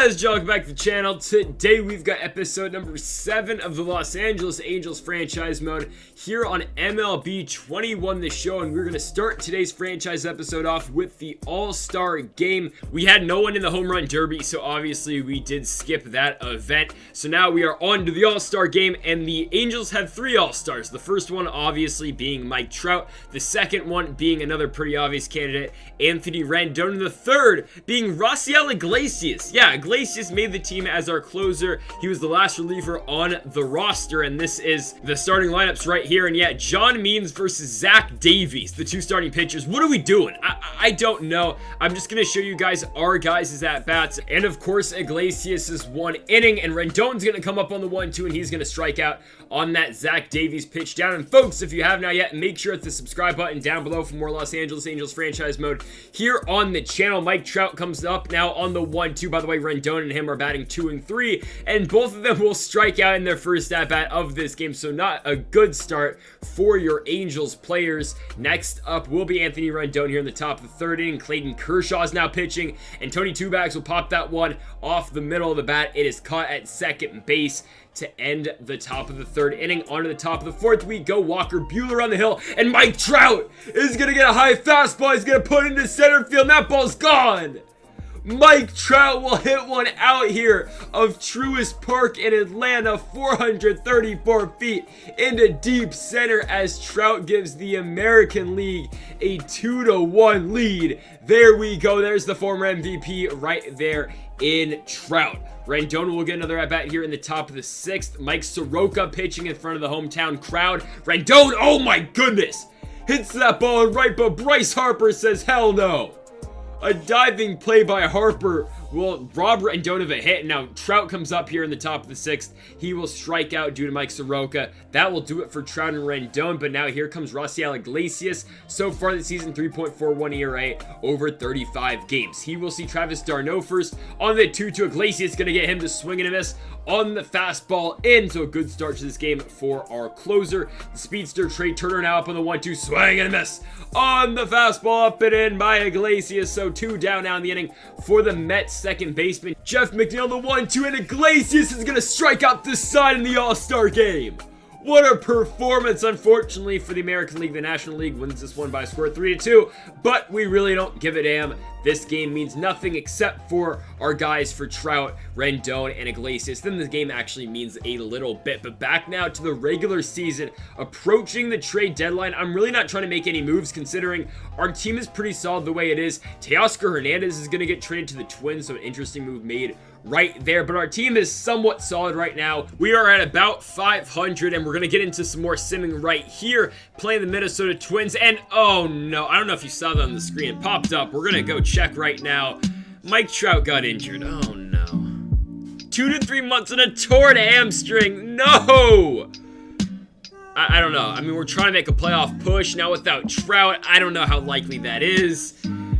Guys, welcome back to the channel. Today we've got episode number 7 of the Los Angeles Angels franchise mode here on MLB 21 the show, and we're going to start today's franchise episode off with the All-Star Game. We had no one in the home run derby, so obviously we did skip that event. So now we are on to the All-Star Game, and the Angels have 3 All-Stars. The first one obviously being Mike Trout, the second one being another pretty obvious candidate, Anthony Rendon, and the third being Raisel Iglesias. Yeah, Iglesias made the team as our closer. He was the last reliever on the roster, and this is the starting lineups right here. And yeah, John Means versus Zach Davies, the 2 starting pitchers. What are we doing? I don't know. I'm just gonna show you guys our guys' at-bats, and of course Iglesias' 1 inning, and Rendon's gonna come up on the 1-2, and he's gonna strike out on that Zach Davies pitch down. And folks, if you have not yet, make sure to hit the subscribe button down below for more Los Angeles Angels franchise mode here on the channel. Mike Trout comes up now on the 1-2. By the way, Rendon and him are batting 2 and 3, and both of them will strike out in their first at-bat of this game, so not a good start for your Angels players. Next up will be Anthony Rendon here in the top of the 3rd inning. Clayton Kershaw is now pitching, and Tony Two Bags will pop that one off the middle of the bat. It is caught at second base to end the top of the 3rd inning. On to the top of the 4th we go. Walker Buehler on the hill, and Mike Trout is gonna get a high fastball. He's gonna put it into center field, and that ball's gone. Mike Trout will hit one out here of Truist Park in Atlanta, 434 feet into deep center, as Trout gives the American League a 2-1 lead. There we go. There's the former MVP right there in Trout. Rendon will get another at-bat here in the top of the 6th. Mike Soroka pitching in front of the hometown crowd. Rendon, oh my goodness, hits that ball right, but Bryce Harper says hell no. A diving play by Harper will rob Rendon of a hit. Now Trout comes up here in the top of the 6th. He will strike out due to Mike Soroka. That will do it for Trout and Rendon. But now here comes Raisel Iglesias. So far this season, 3.41 ERA over 35 games. He will see Travis d'Arnaud first on the 2-2. Iglesias going to get him to swing and a miss on the fastball in. So a good start to this game for our closer. The speedster Trey Turner now up on the 1-2. Swing and a miss on the fastball, up and in by Iglesias. So 2 down now in the inning for the Mets second baseman Jeff McNeil, the 1-2, and Iglesias is going to strike out the side in the All-Star Game. What a performance. Unfortunately for the American League, the National League wins this one by a score of 3-2, but we really don't give a damn. This game means nothing except for our guys for Trout, Rendon, and Iglesias. Then the game actually means a little bit. But back now to the regular season, approaching the trade deadline. I'm really not trying to make any moves considering our team is pretty solid the way it is. Teoscar Hernandez is going to get traded to the Twins, so an interesting move made right there. But our team is somewhat solid right now. We are at about 500, and we're going to get into some more simming right here, playing the Minnesota Twins. And oh no, I don't know if you saw that on the screen. It popped up. We're going to go check right now. Mike Trout got injured. Oh no. 2 to 3 months and a torn hamstring. No! I don't know. I mean, we're trying to make a playoff push now without Trout. I don't know how likely that is.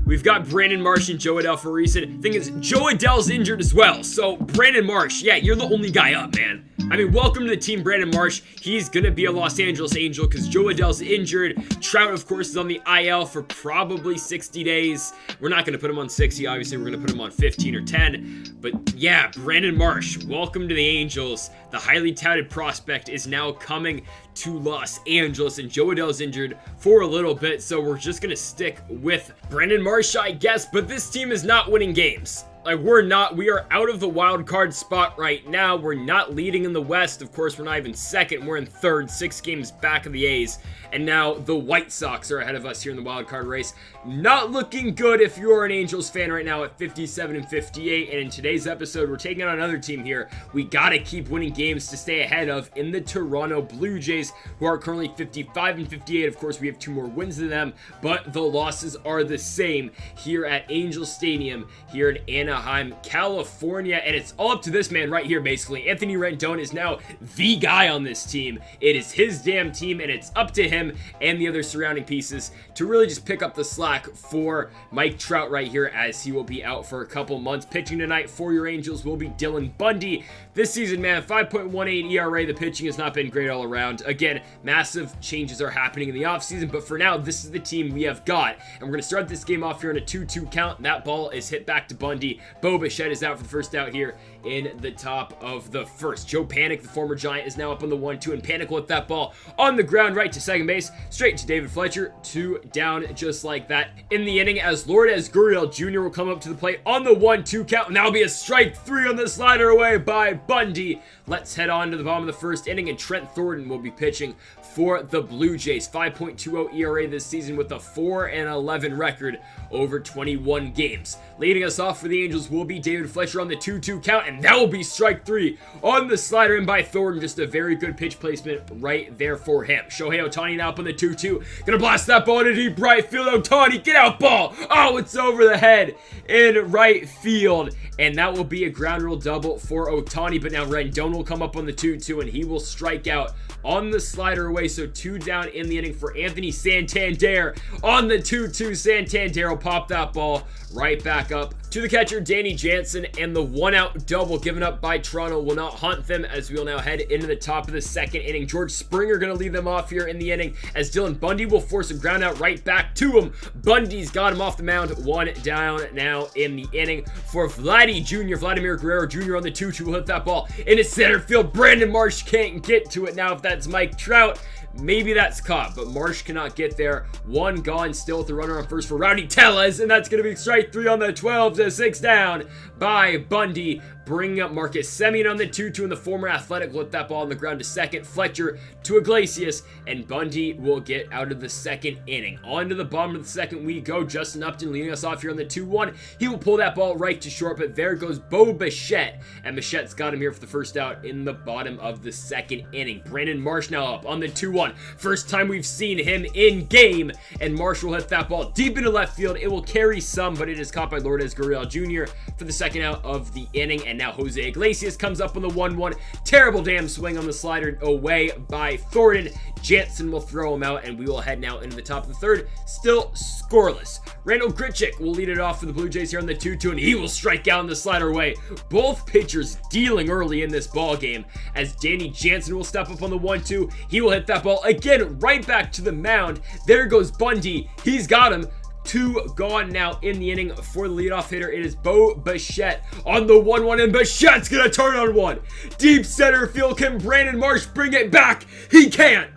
We've got Brandon Marsh and Joe Adell for recent. Thing is, Joe Adell's injured as well. So, Brandon Marsh, yeah, you're the only guy up, man. I mean, welcome to the team, Brandon Marsh. He's going to be a Los Angeles Angel because Joe Adell's injured. Trout, of course, is on the IL for probably 60 days. We're not going to put him on 60. Obviously, we're going to put him on 15 or 10. But yeah, Brandon Marsh, welcome to the Angels. The highly touted prospect is now coming to Los Angeles, and Joe Adell's injured for a little bit, so we're just going to stick with Brandon Marsh, I guess. But this team is not winning games. Like, we are out of the wild card spot right now. We're not leading in the West. Of course, we're not even second. We're in 3rd, 6 games back of the A's. And now the White Sox are ahead of us here in the wild card race. Not looking good if you're an Angels fan right now at 57 and 58. And in today's episode, we're taking on another team here we gotta keep winning games to stay ahead of in the Toronto Blue Jays, who are currently 55 and 58. Of course, we have 2 more wins than them, but the losses are the same here at Angel Stadium here in Anaheim, California. And it's all up to this man right here, basically. Anthony Rendon is now the guy on this team. It is his damn team, and it's up to him and the other surrounding pieces to really just pick up the slack for Mike Trout right here, as he will be out for a couple months. Pitching tonight for your Angels will be Dylan Bundy. This season, man, 5.18 ERA. The pitching has not been great all around. Again, massive changes are happening in the offseason, but for now, this is the team we have got. And we're going to start this game off here in a 2-2 count. That ball is hit back to Bundy. Bo Bichette is out for the first out here in the top of the first. Joe Panik, the former Giant, is now up on the 1-2, and Panik will hit that ball on the ground right to second base, straight to David Fletcher, 2 down just like that in the inning, as Lourdes Gurriel Jr. will come up to the plate on the 1-2 count, and that'll be a strike 3 on the slider away by Bundy. Let's head on to the bottom of the first inning, and Trent Thornton will be pitching for the Blue Jays. 5.20 ERA this season with a 4-11 record over 21 games. Leading us off for the Angels will be David Fletcher on the 2-2 count, and that will be strike 3 on the slider in by Thornton. Just a very good pitch placement right there for him. Shohei Ohtani now up on the 2-2. Gonna blast that ball into deep right field. Ohtani, get out ball. Oh, it's over the head in right field. And that will be a ground rule double for Ohtani. But now Rendon will come up on the 2-2, and he will strike out on the slider away. So 2 down in the inning for Anthony Santander. On the 2-2, Santander will pop that ball right back up to the catcher, Danny Jansen, and the 1-out double given up by Toronto will not haunt them, as we will now head into the top of the second inning. George Springer going to lead them off here in the inning, as Dylan Bundy will force a ground out right back to him. Bundy's got him off the mound. 1 down now in the inning for Vladimir Guerrero Jr. on the 2-2 will hit that ball into center field. Brandon Marsh can't get to it. Now if that's Mike Trout, maybe that's caught, but Marsh cannot get there. 1 gone still with the runner on first for Rowdy Tellez, and that's going to be strike 3 on the 12-6 down by Bundy. Bringing up Marcus Semien on the 2-2, and the former Athletic will hit that ball on the ground to second. Fletcher to Iglesias, and Bundy will get out of the second inning. On to the bottom of the second we go. Justin Upton leading us off here on the 2-1. He will pull that ball right to short, but there goes Bo Bichette, and Bichette's got him here for the first out in the bottom of the second inning. Brandon Marsh now up on the 2-1. First time we've seen him in game, and Marsh will hit that ball deep into left field. It will carry some, but it is caught by Lourdes Gurriel Jr. for the second out of the inning. And now Jose Iglesias comes up on the 1-1. Terrible damn swing on the slider away by Thornton. Jansen will throw him out, and we will head now into the top of the third. Still scoreless. Randall Grichuk will lead it off for the Blue Jays here on the 2-2, and he will strike out on the slider away. Both pitchers dealing early in this ball game, as Danny Jansen will step up on the 1-2. He will hit that ball again right back to the mound. There goes Bundy. He's got him. 2 gone now in the inning for the leadoff hitter. It is Bo Bichette on the 1-1, and Bichette's gonna turn on one. Deep center field. Can Brandon Marsh bring it back? He can't.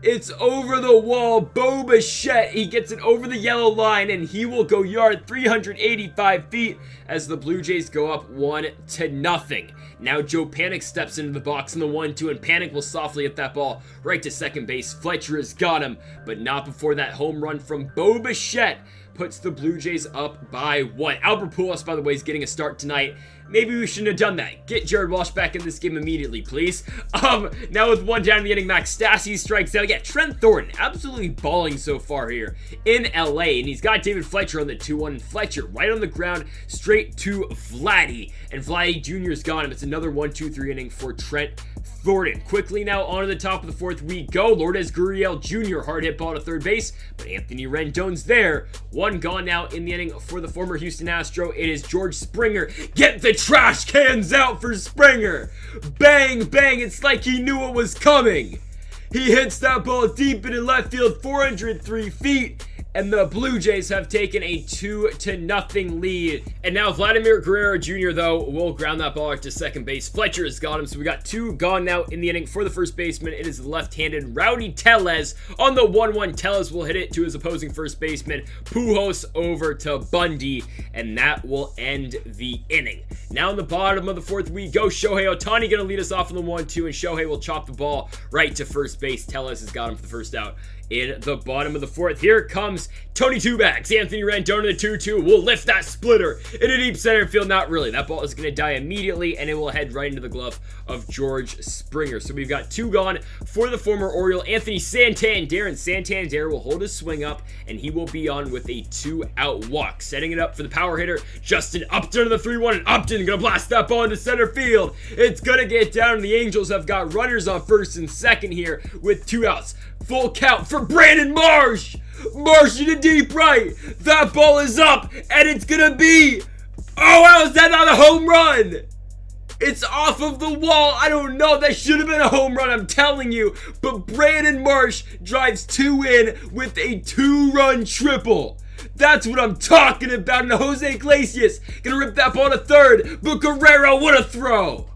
It's over the wall. Bo Bichette, he gets it over the yellow line, and he will go yard 385 feet as the Blue Jays go up 1-0. Now Joe Panik steps into the box in the 1-2, and Panik will softly hit that ball right to second base. Fletcher has got him, but not before that home run from Bo Bichette puts the Blue Jays up by 1. Albert Pujols, by the way, is getting a start tonight. Maybe we shouldn't have done that. Get Jared Walsh back in this game immediately, please. Now with 1 down in the inning, Max Stassi strikes out. Yeah, Trent Thornton absolutely balling so far here in LA, and he's got David Fletcher on the 2-1. Fletcher right on the ground, straight to Vladdy, and Vladdy Jr.'s got him. It's another 1-2-3 inning for Trent Thornton. Quickly now on to the top of the fourth we go. Lourdes Gurriel Jr. hard hit ball to third base, but Anthony Rendon's there. 1 gone now in the inning for the former Houston Astro. It is George Springer. Get the trash cans out for Springer. Bang, bang. It's like he knew it was coming. He hits that ball deep into left field, 403 feet. And the Blue Jays have taken a 2-0 lead. And now Vladimir Guerrero Jr., though, will ground that ball out to second base. Fletcher has got him, so we got 2 gone now in the inning for the first baseman. It is the left-handed Rowdy Tellez on the 1-1. Tellez will hit it to his opposing first baseman. Pujols over to Bundy, and that will end the inning. Now in the bottom of the fourth we go. Shohei Ohtani going to lead us off on the 1-2, and Shohei will chop the ball right to first base. Tellez has got him for the first out. In the bottom of the fourth, here comes Tony Two-Bags. Anthony Rendon in the 2-2 will lift that splitter into deep center field. Not really. That ball is going to die immediately, and it will head right into the glove of George Springer. So we've got 2 gone for the former Oriole, Anthony Santander, and Santander will hold his swing up, and he will be on with a 2-out walk. Setting it up for the power hitter, Justin Upton on the 3-1, and Upton going to blast that ball into center field. It's going to get down, and the Angels have got runners on first and second here with 2 outs. Full count for Brandon Marsh. Marsh in the deep right. That ball is up, and it's gonna be. Oh, how is that not a home run? It's off of the wall. I don't know. That should have been a home run, I'm telling you. But Brandon Marsh drives 2 in with a 2-run triple. That's what I'm talking about. And Jose Iglesias gonna rip that ball to third, but Guerrero, what a throw!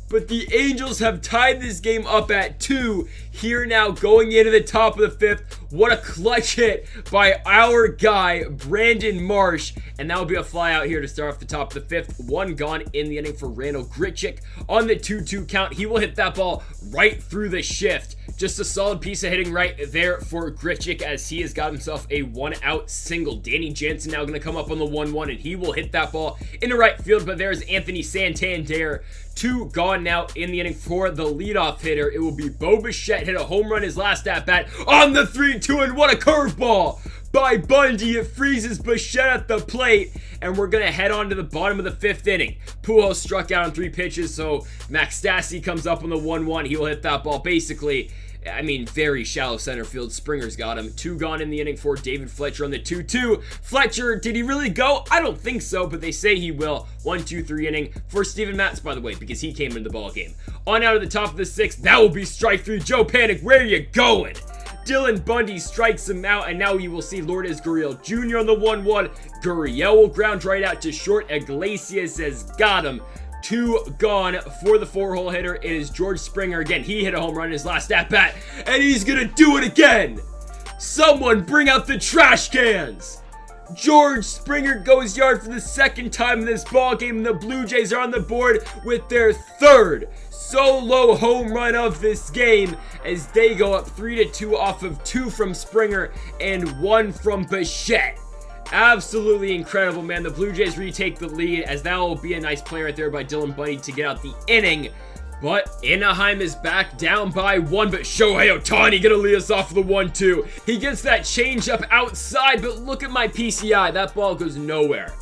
But the Angels have tied this game up at 2 here now going into the top of the 5th. What a clutch hit by our guy, Brandon Marsh. And that will be a fly out here to start off the top of the 5th. 1 gone in the inning for Randall Grichuk on the 2-2 count. He will hit that ball right through the shift. Just a solid piece of hitting right there for Grichuk as he has got himself a 1-out single. Danny Jansen now going to come up on the 1-1 and he will hit that ball into right field. But there's Anthony Santander. 2 gone now in the inning for the leadoff hitter. It will be Bo Bichette, hit a home run his last at-bat on the 3-2, and what a curveball by Bundy. It freezes Bichette at the plate, and we're going to head on to the bottom of the 5th inning. Pujols struck out on 3 pitches, so Max Stassi comes up on the 1-1. He will hit that ball basically, I mean, very shallow center field. Springer's got him. 2 gone in the inning for David Fletcher on the 2-2. Fletcher, did he really go? I don't think so, but they say he will. 1-2-3 inning for Steven Matz, by the way, because he came into the ball game. On out of the top of the 6th, that will be strike 3. Joe Panic, where are you going? Dylan Bundy strikes him out, and now you will see Lourdes Gurriel Jr. on the 1-1. Gurriel will ground right out to short. Iglesias has got him. 2 gone for the 4-hole hitter. It is George Springer again. He hit a home run in his last at-bat, and he's gonna do it again. Someone bring out the trash cans. George Springer goes yard for the 2nd time in this ball game, and the Blue Jays are on the board with their 3rd solo home run of this game as they go up 3-2 off of 2 from Springer and 1 from Bichette. Absolutely incredible, man. The Blue Jays retake the lead as that will be a nice play right there by Dylan Bundy to get out the inning. But Anaheim is back down by 1, but Shohei Ohtani gonna lead us off the 1-2. He gets that changeup outside, but look at my PCI. That ball goes nowhere.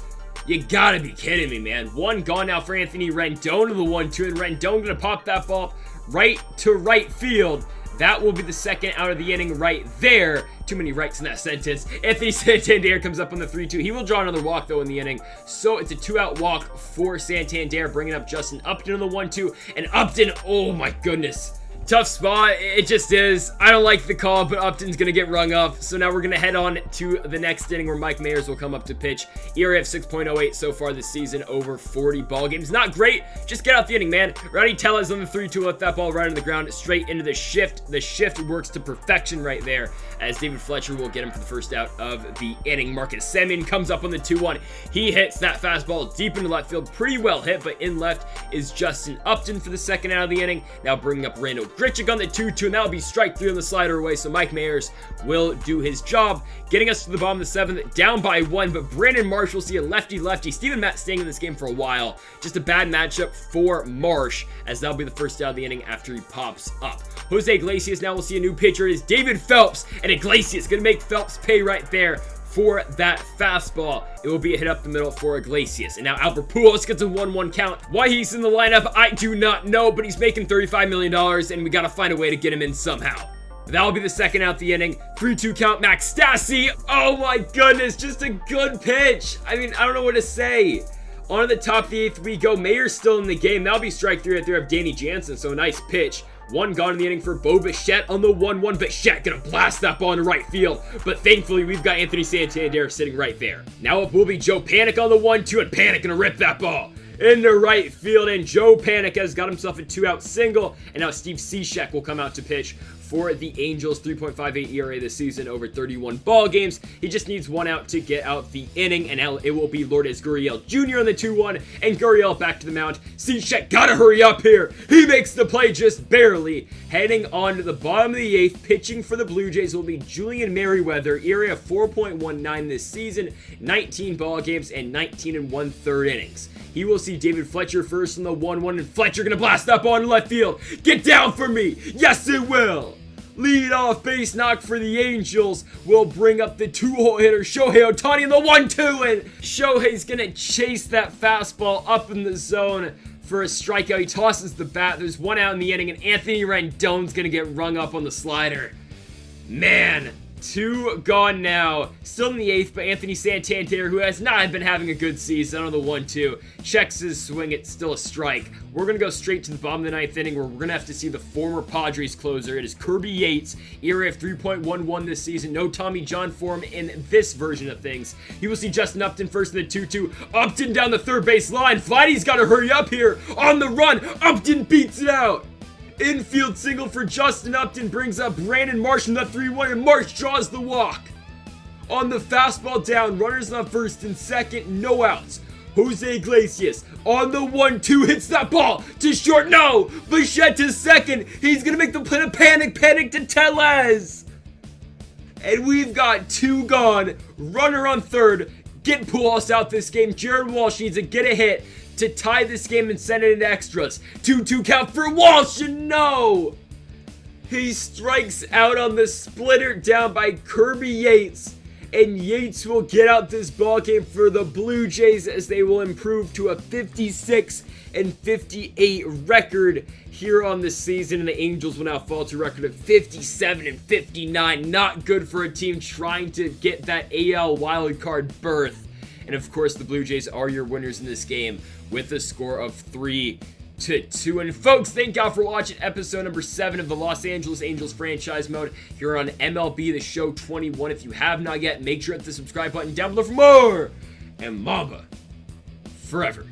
You gotta be kidding me, man. 1 gone now for Anthony Rendon to the 1-2, and Rendon gonna pop that ball right to right field. That will be the 2nd out of the inning right there. Too many rights in that sentence. Anthony Santander comes up on the 3-2. He will draw another walk, though, in the inning. So it's a 2-out walk for Santander, bringing up Justin Upton on the 1-2. And Upton, oh my goodness. Tough spot, it just is. I don't like the call, but Upton's going to get rung up. So now we're going to head on to the next inning where Mike Mayers will come up to pitch. ERA of 6.08 so far this season, over 40 ball games. Not great, just get out the inning, man. Rowdy Tellez on the 3-2, let that ball right on the ground, straight into the shift. The shift works to perfection right there as David Fletcher will get him for the first out of the inning. Marcus Semien comes up on the 2-1. He hits that fastball deep into left field, pretty well hit, but in left is Justin Upton for the 2nd out of the inning. Now bringing up Randall Grichuk on the 2-2, and that will be strike 3 on the slider away, so Mike Mayers will do his job, getting us to the bottom of the 7th, down by 1, but Brandon Marsh will see a lefty-lefty. Steven Matz staying in this game for a while. Just a bad matchup for Marsh, as that'll be the first out of the inning after he pops up. Jose Iglesias now will see a new pitcher. It is David Phelps, and Iglesias gonna make Phelps pay right there for that fastball. It will be a hit up the middle for Iglesias. And now Albert Pujols gets a 1-1 count. Why he's in the lineup, I do not know, but he's making $35 million, and we gotta find a way to get him in somehow. That'll be the 2nd out the inning. 3-2 count, Max Stassi. Oh my goodness, just a good pitch. I mean, I don't know what to say. On to the top of the 8th we go. Mayer's still in the game. That'll be strike 3 right there of Danny Jansen, so a nice pitch. 1 gone in the inning for Bo Bichette on the 1-1. Bichette gonna blast that ball into right field, but thankfully we've got Anthony Santander sitting right there. Now it will be Joe Panic on the 1-2, and Panic gonna rip that ball into right field, and Joe Panic has got himself a 2-out single, and now Steve Cishek will come out to pitch for the Angels. 3.58 ERA this season, over 31 ball games. He just needs 1 out to get out the inning, and now it will be Lourdes Gurriel Jr. on the 2-1, and Gurriel back to the mound. Cishek gotta hurry up here. He makes the play just barely. Heading on to the bottom of the 8th, pitching for the Blue Jays will be Julian Merriweather. ERA of 4.19 this season, 19 ball games, and 19 1/3 innings. He will see David Fletcher first on the 1-1, and Fletcher gonna blast that ball in left field. Get down for me. Yes, it will. Lead off base knock for the Angels will bring up the 2-hole hitter Shohei Ohtani in the 1-2, and Shohei's gonna chase that fastball up in the zone for a strikeout. He tosses the bat. There's 1 out in the inning, and Anthony Rendon's gonna get rung up on the slider. Man, 2 gone now. Still in the 8th, but Anthony Santander, who has not been having a good season on the 1-2, checks his swing. It's still a strike. We're going to go straight to the bottom of the 9th inning, where we're going to have to see the former Padres closer. It is Kirby Yates, ERA of 3.11 this season. No Tommy John for him in this version of things. He will see Justin Upton first in the 2-2. Upton down the third base line. Vladdy's got to hurry up here. On the run, Upton beats it out. Infield single for Justin Upton brings up Brandon Marsh in the 3-1, and Marsh draws the walk. On the fastball down, runners on first and second, no outs. Jose Iglesias on the 1-2 hits that ball to short. No, Bichette to second. He's gonna make the play. Panic to Tellez. And we've got 2 gone. Runner on third. Get Pujols out this game. Jared Walsh needs to get a hit to tie this game and send it into extras. 2-2 count for Walsh, and no! He strikes out on the splitter down by Kirby Yates, and Yates will get out this ball game for the Blue Jays as they will improve to a 56-58 record here on the season, and the Angels will now fall to a record of 57-59. Not good for a team trying to get that AL wildcard berth. And of course, the Blue Jays are your winners in this game with a score of 3-2. And folks, thank y'all for watching episode number 7 of the Los Angeles Angels franchise mode here on MLB The Show 21. If you have not yet, make sure to hit the subscribe button down below for more. And Mamba forever.